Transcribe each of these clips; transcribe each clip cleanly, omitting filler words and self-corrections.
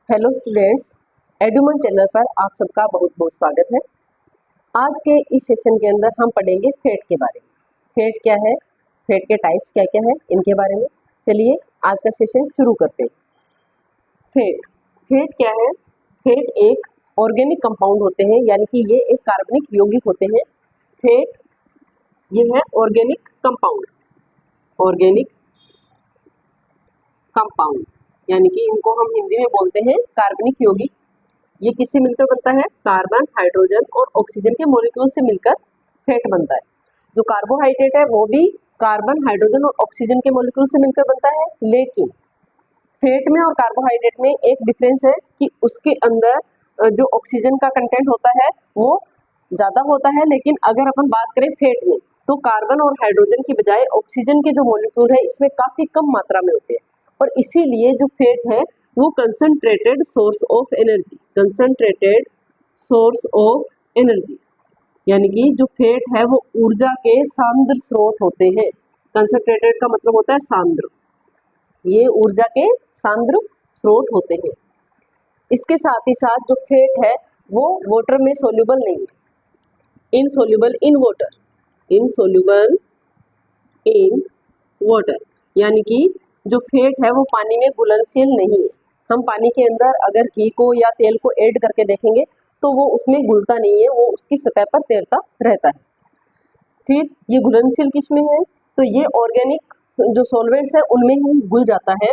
Hello students, एडुमन channel पर आप सबका बहुत बहुत स्वागत है। आज के इस सेशन के अंदर हम पढ़ेंगे फेट के बारे में। फेट क्या है, फेट के टाइप्स क्या क्या है, इनके बारे में। चलिए आज का सेशन शुरू करते हैं। फेट फेट क्या है? फेट एक ऑर्गेनिक कंपाउंड होते हैं, यानी कि ये एक कार्बनिक यौगिक होते हैं। फेट ये है ऑर्गेनिक कंपाउंड, ऑर्गेनिक कंपाउंड यानी कि इनको हम हिंदी में बोलते हैं कार्बनिक यौगिक। ये किससे मिलकर बनता है? कार्बन, हाइड्रोजन और ऑक्सीजन के मॉलिक्यूल से मिलकर फेट बनता है। जो कार्बोहाइड्रेट है वो भी कार्बन, हाइड्रोजन और ऑक्सीजन के मॉलिक्यूल से मिलकर बनता है। लेकिन फेट में और कार्बोहाइड्रेट में एक डिफरेंस है कि उसके अंदर जो ऑक्सीजन का कंटेंट होता है वो ज़्यादा होता है। लेकिन अगर अपन बात करें फेट में, तो कार्बन और हाइड्रोजन की बजाय ऑक्सीजन के जो मॉलिक्यूल है इसमें काफ़ी कम मात्रा में होते हैं, और इसीलिए जो फेट है वो concentrated source of energy, concentrated source of energy यानी कि जो फेट है वो ऊर्जा के सांद्र स्रोत होते हैं। कंसंट्रेटेड का मतलब होता है सांद्र, ये ऊर्जा के सांद्र स्रोत होते हैं। इसके साथ ही साथ जो फेट है वो वाटर में सोल्यूबल नहीं है, insoluble in water, insoluble in water यानी कि जो फेट है वो पानी में घुलनशील नहीं है। हम पानी के अंदर अगर घी को या तेल को ऐड करके देखेंगे तो वो उसमें घुलता नहीं है, वो उसकी सतह पर तैरता रहता है। फिर ये घुलनशील किसमें है? तो ये ऑर्गेनिक जो सॉल्वेंट्स है उनमें ही घुल जाता है।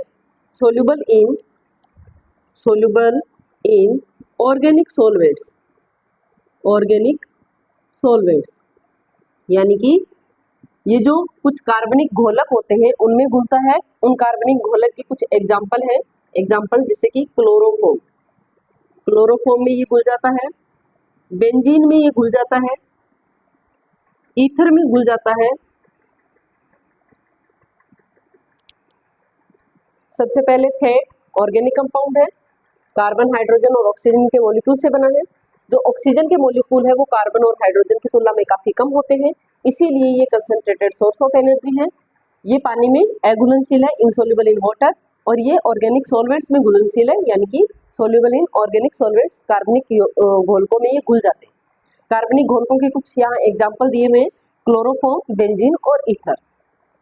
Soluble in organic solvents, organic solvents यानी कि ये जो कुछ कार्बनिक घोलक होते हैं उनमें घुलता है। उन कार्बनिक घोलक की कुछ एग्जाम्पल है, एग्जाम्पल जैसे कि क्लोरोफॉर्म, क्लोरोफॉर्म में ये घुल जाता है, बेंजीन में ये घुल जाता है, ईथर में घुल जाता है। सबसे पहले फेट ऑर्गेनिक कंपाउंड है, कार्बन, हाइड्रोजन और ऑक्सीजन के मॉलिक्यूल से बना है। जो ऑक्सीजन के मॉलिक्यूल है वो कार्बन और हाइड्रोजन की तुलना में काफी कम होते हैं, इसीलिए ये कंसंट्रेटेड सोर्स ऑफ एनर्जी है। ये पानी में अघुलनशील है, इनसोल्यूबल इन वाटर, और ये ऑर्गेनिक सॉल्वेंट्स में घुलनशील है, यानी कि सोल्यूबल इन ऑर्गेनिक सॉल्वेंट्स, कार्बनिक घोलकों में ये घुल जाते हैं। कार्बनिक घोलकों के कुछ यहाँ एग्जाम्पल दिए हुए हैं, क्लोरोफॉर्म, बेंजीन और ईथर।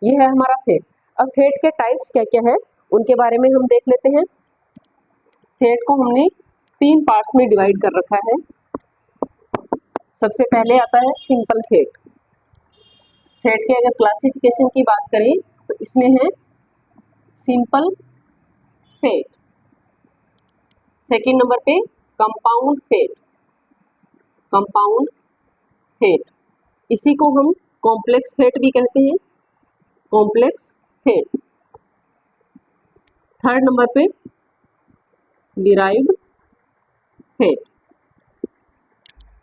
ये है हमारा फेट। अब फेट के टाइप्स क्या क्या है उनके बारे में हम देख लेते हैं। फेट को हमने 3 पार्ट्स में डिवाइड कर रखा है। सबसे पहले आता है सिंपल फेट। फेट के अगर क्लासिफिकेशन की बात करें तो इसमें है सिंपल फेट। सेकंड नंबर पे कंपाउंड फेट, कंपाउंड फेट, इसी को हम कॉम्प्लेक्स फेट भी कहते हैं, कॉम्प्लेक्स फेट। थर्ड नंबर पे डिराइव्ड फेट।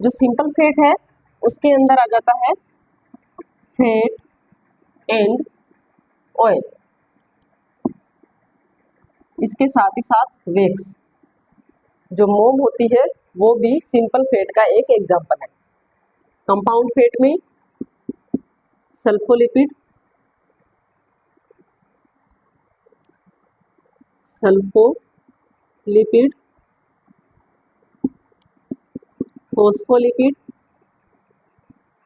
जो सिंपल फेट है उसके अंदर आ जाता है फेट एंड ऑयल, इसके साथ ही साथ वैक्स। जो मोम होती है वो भी सिंपल फेट का एक एग्जाम्पल है। कंपाउंड फेट में सल्फोलिपिड, सल्फोलिपिड, फोस्फोलिपिड,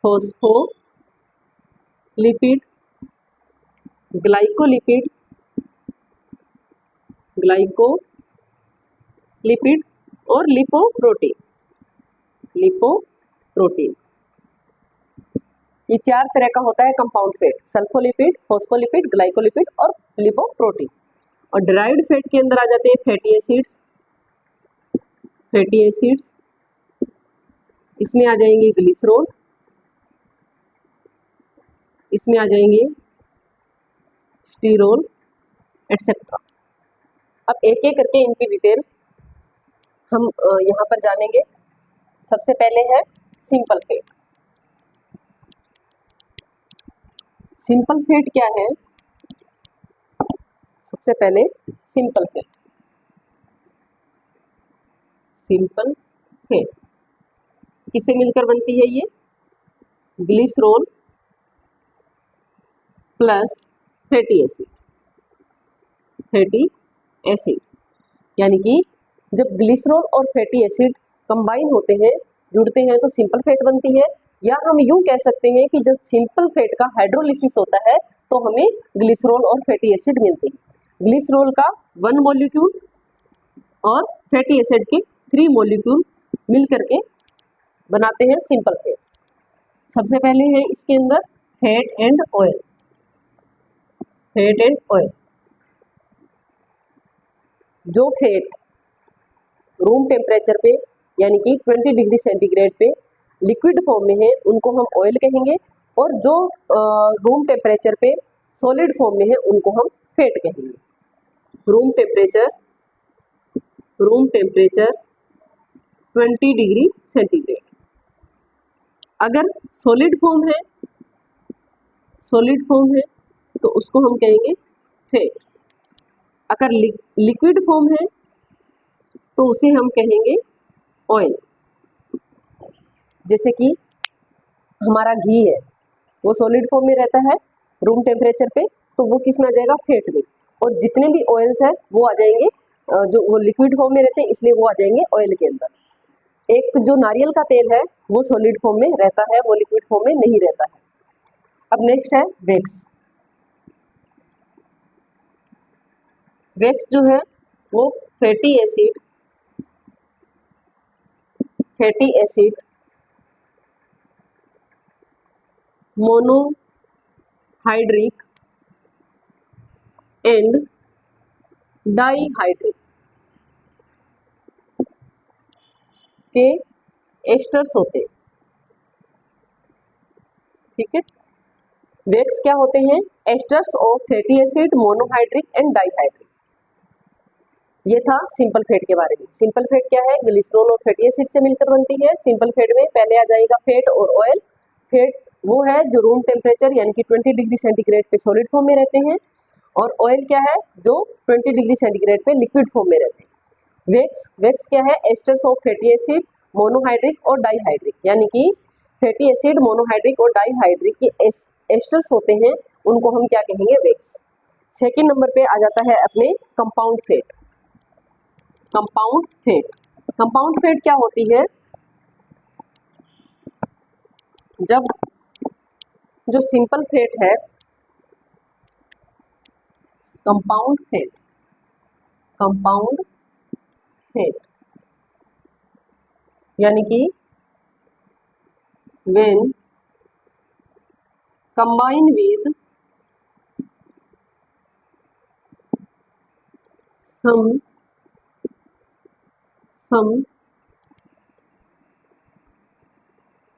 फोस्फोलिपिड, ग्लाइकोलिपिड, ग्लाइकोलिपिड और लिपोप्रोटीन, लिपोप्रोटीन। ये 4 तरह का होता है कंपाउंड फेट, सल्फोलिपिड, फोस्फोलिपिड, ग्लाइकोलिपिड और लिपोप्रोटीन। और डिराइव्ड फेट के अंदर आ जाते हैं फैटी एसिड्स, फैटी एसिड्स, इसमें आ जाएंगे ग्लिसरॉल, इसमें आ जाएंगे स्टीरोल एटसेट्रा। अब एक एक करके इनकी डिटेल हम यहाँ पर जानेंगे। सबसे पहले है सिंपल फेट। सिंपल फेट क्या है? सबसे पहले सिंपल फेट, सिंपल फेट किससे मिलकर बनती है? ये glycerol plus fatty acid, fatty acid यानी कि जब ग्लिसरॉल और फैटी एसिड कंबाइन होते हैं, जुड़ते हैं, तो सिंपल फैट बनती है। या हम यूं कह सकते हैं कि जब सिंपल फैट का हाइड्रोलिसिस होता है तो हमें ग्लिसरॉल और फैटी एसिड मिलते हैं। ग्लिसरॉल का 1 मॉलिक्यूल और फैटी एसिड के 3 मॉलिक्यूल मिल करके बनाते हैं सिंपल फैट। सबसे पहले है इसके अंदर fat and oil. Fat and oil, जो फैट रूम टेम्परेचर पे यानी कि 20 डिग्री सेंटीग्रेड पे लिक्विड फॉर्म में है उनको हम ऑयल कहेंगे, और जो रूम टेम्परेचर पे सॉलिड फॉर्म में है उनको हम फैट कहेंगे। Room temperature 20 degree centigrade. अगर सॉलिड फॉर्म है तो उसको हम कहेंगे फैट। अगर लिक्विड फॉर्म है तो उसे हम कहेंगे ऑयल। जैसे कि हमारा घी है, वो सॉलिड फॉर्म में रहता है रूम टेम्परेचर पे, तो वो किस में आ जाएगा, फैट में। और जितने भी ऑयल्स है वो आ जाएंगे, जो वो लिक्विड फॉर्म में रहते हैं इसलिए वो आ जाएंगे ऑयल के अंदर। एक जो नारियल का तेल है वो सॉलिड फॉर्म में रहता है, वो लिक्विड फॉर्म में नहीं रहता है। अब नेक्स्ट है वैक्स। वैक्स जो है वो fatty acid monohydric and dihydric के एस्टर्स होते हैं। ठीक है, वैक्स क्या होते हैं, asters of fatty acid monohydric and dihydric. ये था सिंपल फैट के बारे में। सिंपल फैट क्या है, ग्लिसरॉल और फैटी एसिड से मिलकर बनती है। सिंपल फैट में पहले आ जाएगा फैट और ऑयल। फैट वो है जो रूम टेम्परेचर यानी कि 20 डिग्री सेंटीग्रेड पे सॉलिड फॉर्म में रहते हैं, और ऑयल क्या है जो 20 डिग्री सेंटीग्रेड पे लिक्विड फॉर्म में रहते हैं। वैक्स क्या है, asters of fatty acid monohydric और डाईहाइड्रिक, यानी कि फैटी एसिड मोनोहाइड्रिक और डाईहाइड्रिक के एस्टर्स होते हैं, उनको हम क्या कहेंगे, वैक्स। सेकेंड नंबर पे आ जाता है अपने कंपाउंड फैट। कंपाउंड फैट क्या होती है, जब जो सिंपल फैट है, कंपाउंड फैट यानी कि when combine with some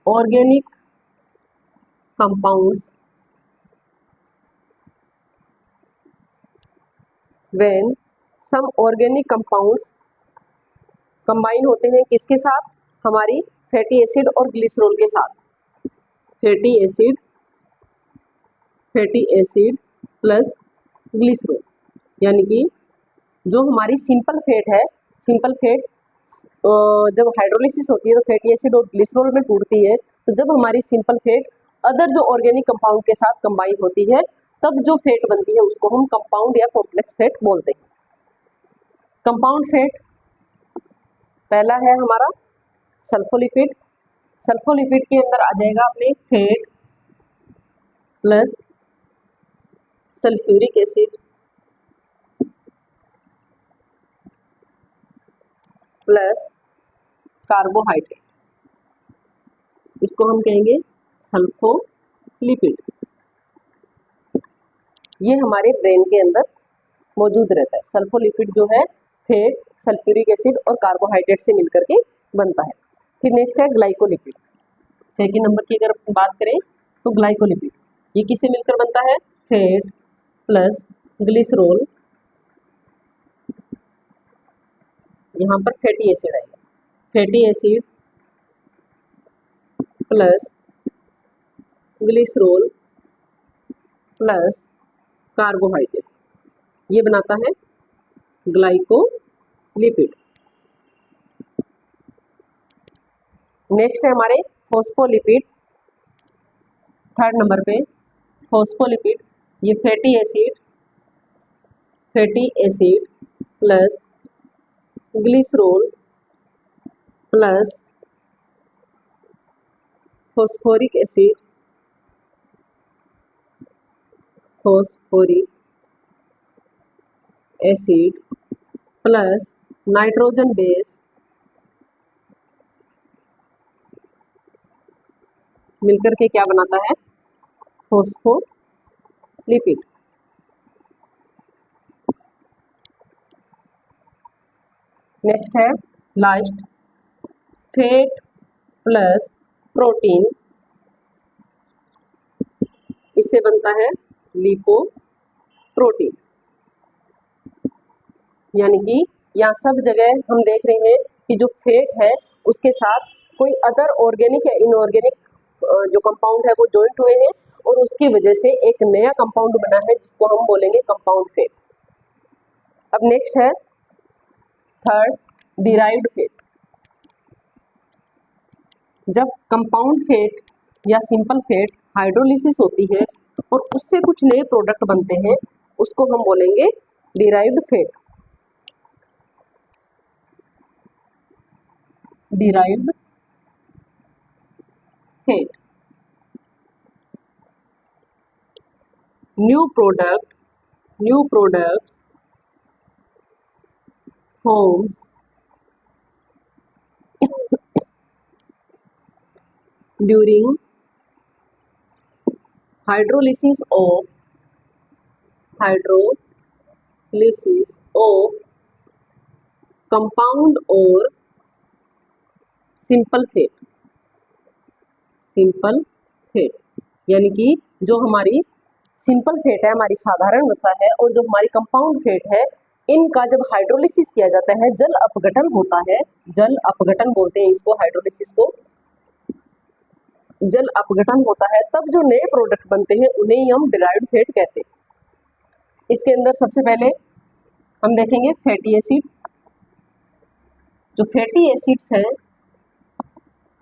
organic compounds, when some organic compounds combine होते हैं किसके साथ, हमारी फैटी एसिड और ग्लिसरॉल के साथ। फैटी एसिड प्लस ग्लिसरॉल, यानी कि जो हमारी सिंपल फैट है, सिंपल फैट जब हाइड्रोलिसिस होती है तो फैटी एसिड और ग्लिसरॉल में टूटती है, तो जब हमारी सिंपल फैट अदर जो ऑर्गेनिक कंपाउंड के साथ कंबाइन होती है तब जो फैट बनती है उसको हम कंपाउंड या कॉम्प्लेक्स फैट बोलते हैं। कंपाउंड फैट पहला है हमारा सल्फोलिपिड। सल्फोलिपिड के अंदर आ जाएगा अपने fat plus sulphuric acid plus carbohydrate, इसको हम कहेंगे सल्फोलिपिड। ये हमारे ब्रेन के अंदर मौजूद रहता है। सल्फोलिपिड जो है फैट, सल्फ्यूरिक एसिड और कार्बोहाइड्रेट से मिलकर के बनता है। फिर नेक्स्ट है ग्लाइकोलिपिड। सेकेंड नंबर की अगर बात करें तो ग्लाइकोलिपिड, ये किससे मिलकर बनता है, फैट प्लस ग्लिसरॉल, यहाँ पर फैटी एसिड आएगा, fatty acid plus glycerol plus carbohydrate, ये बनाता है ग्लाइकोलिपिड। नेक्स्ट है हमारे फॉस्फोलिपिड। थर्ड नंबर पे फॉस्फोलिपिड, ये fatty acid plus glycerol plus phosphoric acid, phosphoric acid plus nitrogen base मिलकर के क्या बनाता है? फॉस्फोलिपिड। नेक्स्ट है लास्ट, फैट प्लस प्रोटीन, इससे बनता है लिपोप्रोटीन। यानी कि यहाँ सब जगह हम देख रहे हैं कि जो फैट है उसके साथ कोई अदर ऑर्गेनिक या इनऑर्गेनिक जो कंपाउंड है वो जॉइंट हुए हैं और उसकी वजह से एक नया कंपाउंड बना है जिसको हम बोलेंगे कंपाउंड फैट। अब नेक्स्ट है थर्ड, डिराइव्ड फैट। जब कंपाउंड फैट या सिंपल फैट हाइड्रोलिसिस होती है और उससे कुछ नए प्रोडक्ट बनते हैं उसको हम बोलेंगे derived fat. Derived fat. New products forms during hydrolysis of compound or simple fat। Simple fat यानी कि जो हमारी सिंपल फैट है, हमारी साधारण वसा है, और जो हमारी कंपाउंड फैट है, इनका जब हाइड्रोलिसिस किया जाता है, जल अपघटन होता है, जल अपघटन बोलते हैं इसको, हाइड्रोलिसिस को जल अपघटन होता है, तब जो नए प्रोडक्ट बनते हैं उन्हें ही हम डिराइव्ड फैट कहते हैं। इसके अंदर सबसे पहले हम देखेंगे फैटी एसिड। जो फैटी एसिड्स हैं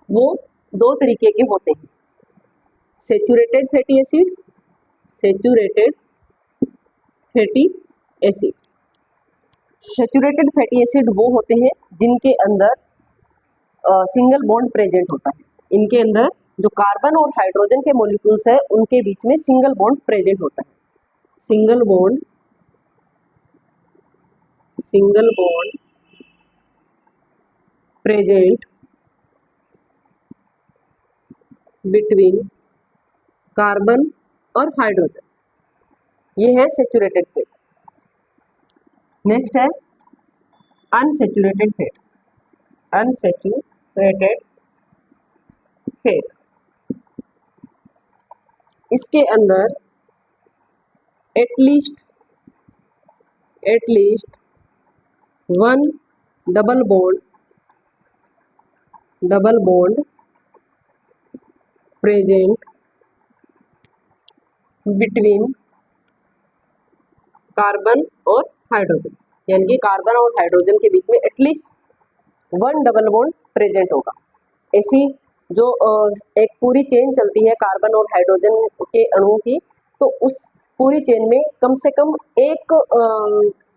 वो दो तरीके के होते हैं, saturated fatty acid, saturated fatty acid. Saturated fatty acid वो होते हैं जिनके अंदर सिंगल बॉन्ड प्रेजेंट होता है। इनके अंदर जो कार्बन और हाइड्रोजन के मॉलिक्यूल्स है उनके बीच में सिंगल बॉन्ड प्रेजेंट होता है। Single bond present between carbon और हाइड्रोजन, ये है सैचुरेटेड फैट। नेक्स्ट है अनसैचुरेटेड फैट। अनसैचुरेटेड फैट, इसके अंदर at least one double bond present between carbon और हाइड्रोजन, यानी कि कार्बन और हाइड्रोजन के बीच में at least one double bond present होगा। ऐसी जो एक पूरी चेन चलती है कार्बन और हाइड्रोजन के अणुओं की, तो उस पूरी चेन में कम से कम एक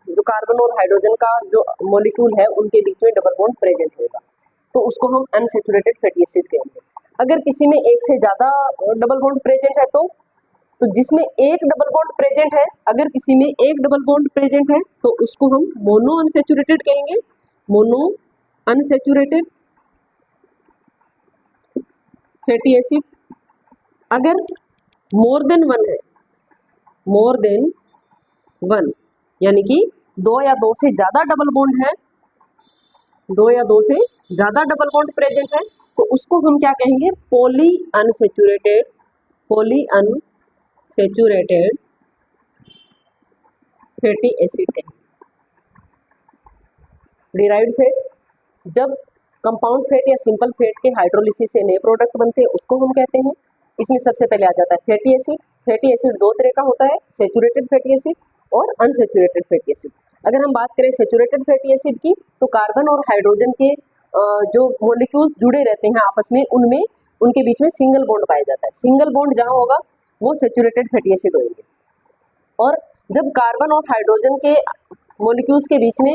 जो कार्बन और हाइड्रोजन का जो मॉलिक्यूल है उनके बीच में डबल बॉन्ड प्रेजेंट होगा, तो उसको हम अनसैचुरेटेड फैटी एसिड कहेंगे। अगर किसी में एक से ज़्यादा डबल बॉन्ड प्रेजेंट है तो जिसमें एक डबल बॉन्ड प्रेजेंट है, अगर किसी में एक डबल बॉन्ड प्रेजेंट है तो उसको हम मोनो अनसैचुरेटेड कहेंगे। Mono unsaturated fatty acid. अगर मोर देन वन यानी कि दो या दो से ज़्यादा डबल बॉन्ड है, दो या दो से ज़्यादा डबल बॉन्ड प्रेजेंट है, तो उसको हम क्या कहेंगे? पॉली अनसैचुरेटेड फैटी एसिड कहेंगे। डिराइव्ड फैट, जब कंपाउंड फैट या सिंपल फैट के हाइड्रोलिसिस से नए प्रोडक्ट बनते हैं उसको हम कहते हैं। इसमें सबसे पहले आ जाता है फैटी एसिड। फैटी एसिड दो तरह का होता है, सैचुरेटेड फैटी एसिड और अनसैचुरेटेड फैटी एसिड। अगर हम बात करें सैचुरेटेड फैटी एसिड की, तो कार्बन और हाइड्रोजन के जो मॉलिक्यूल्स जुड़े रहते हैं आपस में, उनमें उनके बीच में सिंगल बॉन्ड पाया जाता है। सिंगल बॉन्ड जहाँ होगा वो सैचुरेटेड फैटी एसिड होंगे। और जब कार्बन और हाइड्रोजन के मॉलिक्यूल्स के बीच में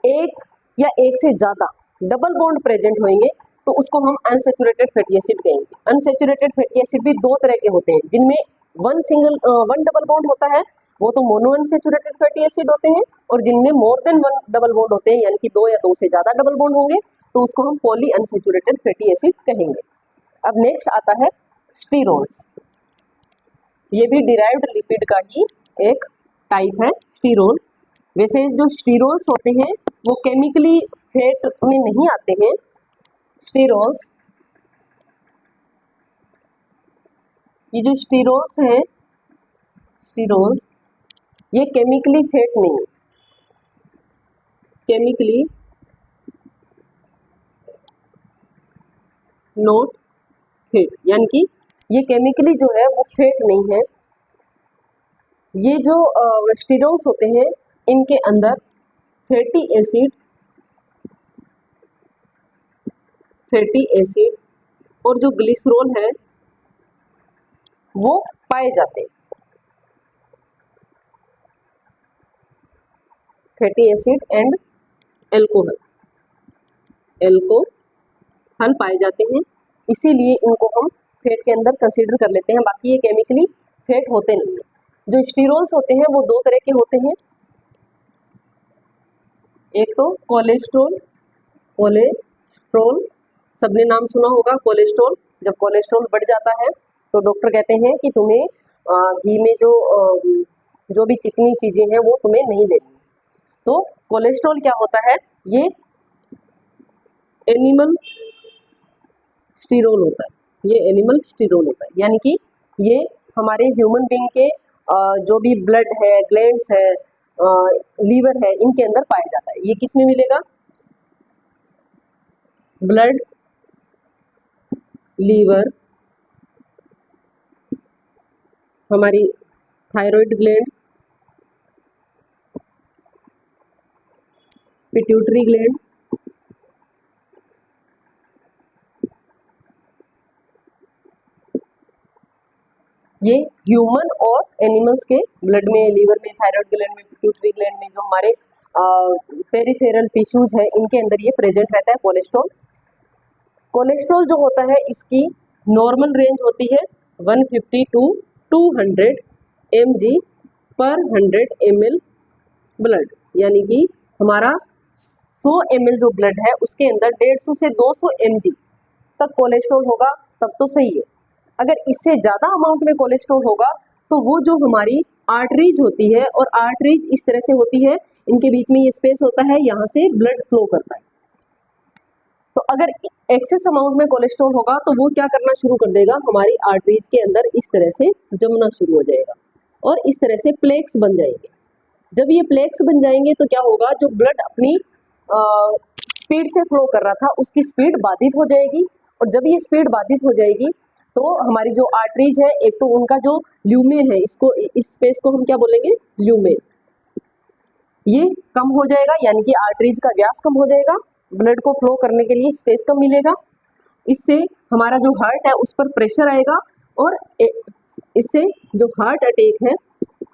एक या एक से ज़्यादा डबल बॉन्ड प्रेजेंट होंगे तो उसको हम अनसैचुरेटेड फैटी एसिड कहेंगे। अनसैचुरेटेड फैटी एसिड भी दो तरह के होते हैं, जिनमें वन डबल बॉन्ड होता है वो तो मोनो अनसैचुरेटेड फैटी एसिड होते हैं, और जिनमें more than one double bond होते हैं यानी कि दो या दो से ज़्यादा डबल बॉन्ड होंगे तो उसको हम पॉली अनसैचुरेटेड फैटी एसिड कहेंगे। अब नेक्स्ट आता है स्टीरोल्स। ये भी डिराइव्ड लिपिड का ही एक टाइप है स्टीरोल। वैसे जो स्टीरोल्स होते हैं वो केमिकली फैट में नहीं आते हैं। स्टीरोल्स, ये जो स्टीरोल्स हैं, स्टीरोल्स ये केमिकली फैट नहीं है, केमिकली नॉट फैट, यानी कि ये केमिकली जो है वो फैट नहीं है। ये जो स्टीरोल्स होते हैं इनके अंदर फैटी एसिड और जो ग्लिसरॉल है वो पाए जाते हैं। फैटी एसिड एंड एल्कोहल पाए जाते हैं, इसीलिए इनको हम फैट के अंदर कंसीडर कर लेते हैं। बाकी ये केमिकली फैट होते नहीं हैं। जो स्टीरोल्स होते हैं वो दो तरह के होते हैं, एक तो कोलेस्ट्रॉल सबने नाम सुना होगा कोलेस्ट्रॉल। जब कोलेस्ट्रॉल बढ़ जाता है तो डॉक्टर कहते हैं कि तुम्हें घी में जो भी चिकनी चीज़ें हैं वो तुम्हें नहीं लेनी। तो कोलेस्ट्रॉल क्या होता है, ये एनिमल स्टीरोल होता है, ये एनिमल स्टीरोल होता है, यानी कि ये हमारे ह्यूमन बीइंग के जो भी ब्लड है, ग्लैंड्स है, लीवर है, इनके अंदर पाया जाता है। ये किस में मिलेगा, ब्लड, लीवर, हमारी थायराइड ग्लैंड, पिट्यूटरी ग्लैंड, ये ह्यूमन और एनिमल्स के ब्लड में, लीवर में, थायराइड ग्लैंड में, पिट्यूटरी ग्लैंड में, जो हमारे पेरिफेरल टिश्यूज है इनके अंदर ये प्रेजेंट रहता है कोलेस्ट्रॉल। कोलेस्ट्रॉल जो होता है इसकी नॉर्मल रेंज होती है 150 टू 200 mg पर 100 ml ब्लड, यानी कि हमारा 100 ml जो ब्लड है उसके अंदर 150 से 200 mg तक कोलेस्ट्रॉल होगा तब तो सही है। अगर इससे ज़्यादा अमाउंट में कोलेस्ट्रॉल होगा तो वो जो हमारी आर्टरीज होती है, और आर्टरीज इस तरह से होती है, इनके बीच में ये स्पेस होता है, यहाँ से ब्लड फ्लो करता है। तो अगर एक्सेस अमाउंट में कोलेस्ट्रॉल होगा तो वो क्या करना शुरू कर देगा, हमारी आर्टरीज के अंदर इस तरह से जमना शुरू हो जाएगा और इस तरह से प्लेक्स बन जाएंगे। जब ये प्लेक्स बन जाएंगे तो क्या होगा, जो ब्लड अपनी स्पीड से फ्लो कर रहा था उसकी स्पीड बाधित हो जाएगी, और जब ये स्पीड बाधित हो जाएगी तो हमारी जो आर्टरीज है, एक तो उनका जो ल्यूमेन है, इसको, इस स्पेस को हम क्या बोलेंगे, ल्यूमेन, ये कम हो जाएगा, यानी कि आर्टरीज का व्यास कम हो जाएगा, ब्लड को फ्लो करने के लिए स्पेस कम मिलेगा। इससे हमारा जो हार्ट है उस पर प्रेशर आएगा और इससे जो हार्ट अटैक है,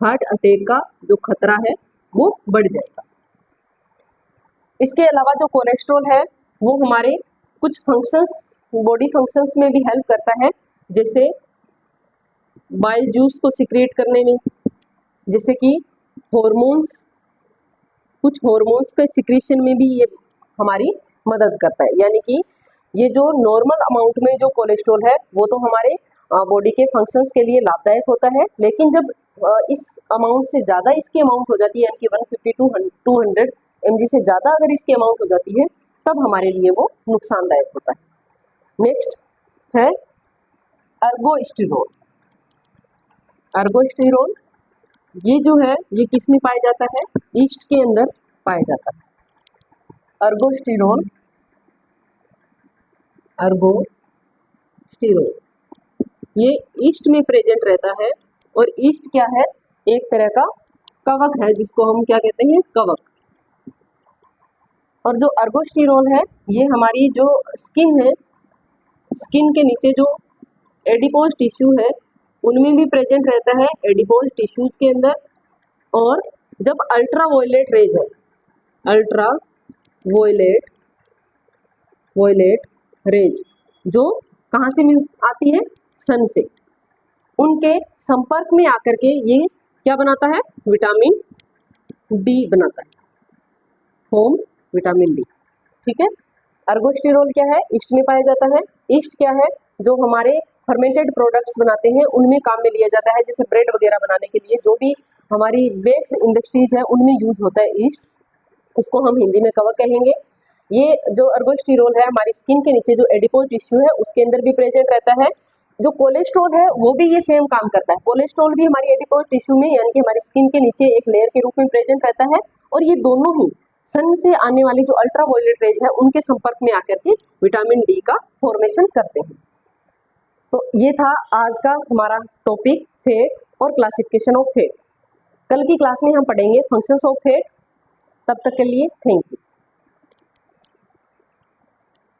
हार्ट अटैक का जो खतरा है वो बढ़ जाएगा। इसके अलावा जो कोलेस्ट्रॉल है वो हमारे कुछ फंक्शंस, बॉडी फंक्शंस में भी हेल्प करता है, जैसे बाइल जूस को सिक्रेट करने में, जैसे कि हॉर्मोन्स, कुछ हॉर्मोन्स के सिक्रेशन में भी ये हमारी मदद करता है। यानी कि ये जो नॉर्मल अमाउंट में जो कोलेस्ट्रॉल है वो तो हमारे बॉडी के फंक्शंस के लिए लाभदायक होता है, लेकिन जब इस अमाउंट से ज़्यादा इसकी अमाउंट हो जाती है, यानी कि 150 टू 200 mg से ज़्यादा अगर इसकी अमाउंट हो जाती है तब हमारे लिए वो नुकसानदायक होता है। नेक्स्ट है अर्गोस्टेरोल। अर्गोस्टेरोल ये जो है ये किस में पाया जाता है, ईस्ट के अंदर पाया जाता है। अर्गोस्टेरोल, अर्गोस्टेरोल ये ईस्ट में प्रेजेंट रहता है, और ईस्ट क्या है, एक तरह का कवक है जिसको हम क्या कहते हैं, कवक। और जो अर्गोस्टेरोल है ये हमारी जो स्किन है, स्किन के नीचे जो एडिपोज टिश्यू है उनमें भी प्रेजेंट रहता है, एडिपोज टिश्यूज के अंदर। और जब अल्ट्रा वायलेट रेज है, अल्ट्रा वोयलेट रेज जो कहाँ से मिल आती है, सन से, उनके संपर्क में आकर के ये क्या बनाता है, विटामिन डी बनाता है, फॉर्म विटामिन डी। ठीक है। अर्गोस्टिरोल क्या है, ईस्ट में पाया जाता है। ईस्ट क्या है, जो हमारे फर्मेंटेड प्रोडक्ट्स बनाते हैं उनमें काम में लिया जाता है, जैसे ब्रेड वगैरह बनाने के लिए जो भी हमारी बेक्ड इंडस्ट्रीज है उनमें यूज होता है ईस्ट, उसको हम हिंदी में कवक कहेंगे। ये जो अर्गोस्टिरोल है हमारी स्किन के नीचे जो एडिपोज टिश्यू है उसके अंदर भी प्रेजेंट रहता है। जो कोलेस्ट्रॉल है वो भी ये सेम काम करता है, कोलेस्ट्रॉल भी हमारी एडिपोज टिश्यू में यानी कि हमारी स्किन के नीचे एक लेयर के रूप में प्रेजेंट रहता है, और ये दोनों ही सन से आने वाली जो अल्ट्रा वायलेट रेज है उनके संपर्क में आकर के विटामिन डी का फॉर्मेशन करते हैं। तो ये था आज का हमारा टॉपिक, फेट और क्लासिफिकेशन ऑफ फेट। कल की क्लास में हम पढ़ेंगे फंक्शंस ऑफ फेट। तब तक के लिए थैंक यू।